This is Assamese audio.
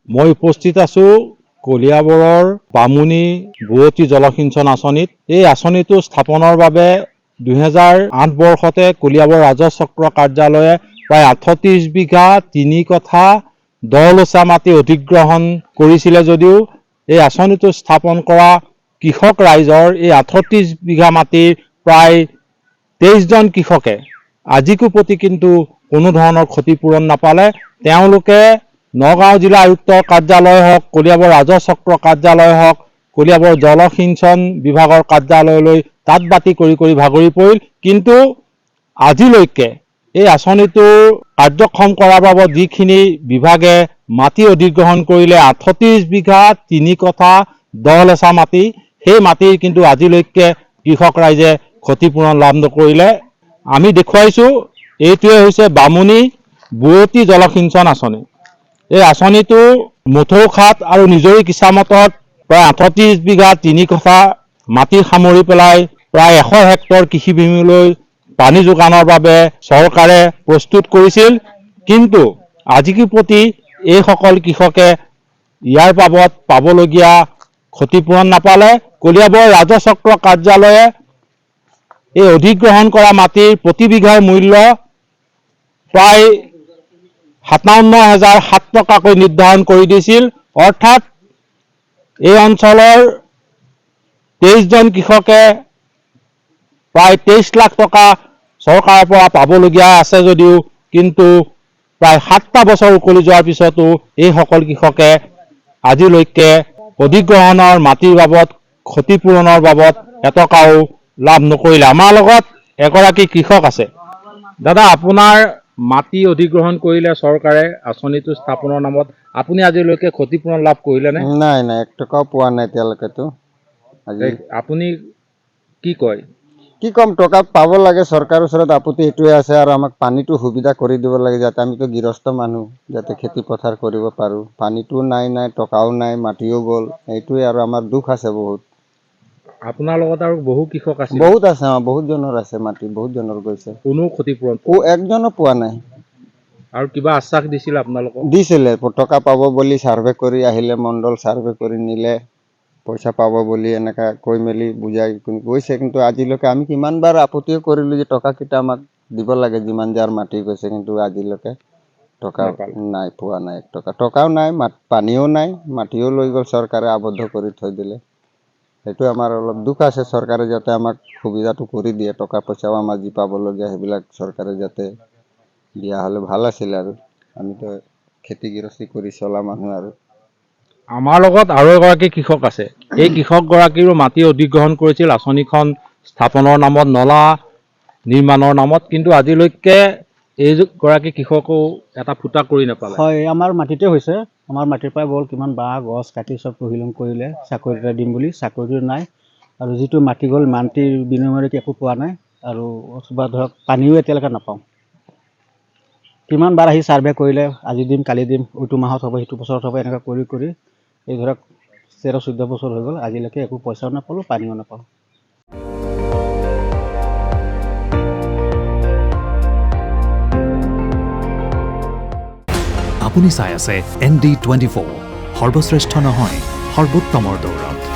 মই উপস্থিত আছো কলিয়াবৰৰ বামুণী বুৱতী জলসিঞ্চন আঁচনিত। এই আঁচনিটো স্থাপনৰ বাবে 2008 বৰ্ষতে কলিয়াবৰ ৰাজহ চক্ৰ কাৰ্যালয়ে প্ৰায় 38 বিঘা 3 কঠা 10 লোচা মাটি অধিগ্ৰহণ কৰিছিলে যদিও এই আঁচনিটো স্থাপন কৰা কৃষক ৰাইজৰ এই 38 বিঘা মাটিৰ প্ৰায় 23 জন কৃষকে আজিকো প্ৰতি কিন্তু কোনো ধৰণৰ ক্ষতিপূৰণ নাপালে। তেওঁলোকে নগাঁও জিলা আয়ুক্তৰ কাৰ্যালয় হওক, কলিয়াবৰ ৰাজহ চক্ৰ কাৰ্যালয় হওক, কলিয়াবৰ জলসিঞ্চন বিভাগৰ কাৰ্যালয়লৈ তাত বাতি কৰি ভাগৰি পৰিল। কিন্তু আজিলৈকে এই আঁচনিটো কাৰ্যক্ষম কৰাৰ বাবদ যিখিনি বিভাগে মাটি অধিগ্ৰহণ কৰিলে 38 বিঘা 3 কঠা 10 লোচা মাটি, সেই মাটিৰ কিন্তু আজিলৈকে কৃষক ৰাইজে ক্ষতিপূৰণ লাভ নকৰিলে। আমি দেখুৱাইছোঁ এইটোৱে হৈছে বামুণী বুৱতী জলসিঞ্চন আঁচনি। এই আঁচনিটো মথৌখাত আৰু নিজৰি কিচামতত প্ৰায় 38 বিঘা 3 কঠা মাটি সামৰি পেলাই প্ৰায় 100 হেক্টৰ কৃষিভূমিলৈ পানী যোগানৰ বাবে চৰকাৰে প্ৰস্তুত কৰিছিল। কিন্তু আজিকো প্ৰতি এইসকল কৃষকে ইয়াৰ বাবদ পাবলগীয়া ক্ষতিপূৰণ নাপালে। কলিয়াবৰ ৰাজহ চক্ৰ কাৰ্যালয়ে এই অধিগ্ৰহণ কৰা মাটিৰ প্ৰতি বিঘাৰ মূল্য প্ৰায় 57,007 টকাকৈ নিৰ্ধাৰণ কৰি দিছিল। অৰ্থাৎ এই অঞ্চলৰ 23 জন কৃষকে প্ৰায় 23 লাখ টকা চৰকাৰৰ পৰা পাবলগীয়া আছে যদিও কিন্তু প্ৰায় 7টা বছৰ উকলি যোৱাৰ পিছতো এইসকল কৃষকে আজিলৈকে অধিগ্ৰহণৰ মাটিৰ বাবদ ক্ষতিপূৰণৰ বাবদ এটকাও লাভ নকৰিলে। আমাৰ লগত এগৰাকী কৃষক আছে। দাদা, আপোনাৰ মাটি অধিগ্ৰহণ কৰিলে চৰকাৰে আঁচনিটো স্থাপনৰ নামত, আপুনি আজিলৈকে ক্ষতিপূৰণ লাভ কৰিলেনে? নাই, 1 টকাও পোৱা নাই এতিয়ালৈকেতো। আপুনি কি কয়? কি কম, টকা পাব লাগে। চৰকাৰৰ ওচৰত আপত্তি এইটোৱে আছে, আৰু আমাক পানীটো সুবিধা কৰি দিব লাগে, যাতে আমিতো গৃহস্থ মানুহ, যাতে খেতি পথাৰ কৰিব পাৰোঁ। পানীটো নাই, টকাও নাই, মাটিও গ'ল। এইটোৱে আৰু আমাৰ দুখ আছে বহুত। আপোনাৰ লগত আৰু বহু কৃষক আছে? বহুত আছে, বহুত জনৰ আছে মাটি, বহুত জনৰ গৈছে। কোনো ক্ষতিপূৰণ একজনো পোৱা নাই। আৰু কিবা আশ্বাস দিছিল আপোনালোকক? দিছিলে, টকা পাব বুলি ছাৰ্ভে কৰি আহিলে, মণ্ডল ছাৰ্ভে কৰি নিলে, পইচা পাব বুলি এনেকা কৈ মেলি বুজাই গৈছে। কিন্তু আজিলৈকে আমি কিমানবাৰ আপত্তিও কৰিলোঁ যে টকাকেইটা আমাক দিব লাগে, যিমান যাৰ মাটি গৈছে, কিন্তু আজিলৈকে টকা নাই, পোৱা নাই 1 টকা। টকাও নাই, পানীও নাই, মাটিও লৈ গ'ল চৰকাৰে, আবদ্ধ কৰি থৈ দিলে। সেইটো আমাৰ অলপ দুখ আছে। চৰকাৰে যাতে আমাক সুবিধাটো কৰি দিয়ে, টকা পইচাও আমাৰ যি পাবলগীয়া সেইবিলাক চৰকাৰে যাতে দিয়া হ'লে ভাল আছিল। আৰু আমিতো খেতি গৃহস্থী কৰি চলা মানুহ। আৰু আমাৰ লগত আৰু এগৰাকী কৃষক আছে। এই কৃষকগৰাকীৰো মাটি অধিগ্ৰহণ কৰিছিল আঁচনিখন স্থাপনৰ নামত, নলা নিৰ্মাণৰ নামত, কিন্তু আজিলৈকে এইগৰাকী কৃষকো এটা ফুটা কৰি নাপালে। হয়, আমাৰ মাটিতে হৈছে। আমাৰ মাটিৰ পৰা গ'ল কিমান বাঁহ গছ কাটি চব তহিলং কৰিলে, চাকৰি এটা দিম বুলি, চাকৰিটো নাই। আৰু যিটো মাটি গ'ল, মাটিৰ বিনিময়ত একো পোৱা নাই। আৰু বা ধৰক পানীও এতিয়ালৈকে নাপাওঁ। কিমান বাৰ আহি ছাৰ্ভে কৰিলে, আজি দিম, কালি দিম, এইটো মাহত হ'ব, সেইটো বছৰত হ'ব, এনেকুৱা কৰি এই ধৰক 13-14 বছৰ হৈ গ'ল, আজিলৈকে একো পইচাও নাপালোঁ, পানীও নাপাওঁ। আপুনি চাই আছে ND24, সৰ্বশ্ৰেষ্ঠ নহয়, সৰ্বোত্তমৰ দৌৰত।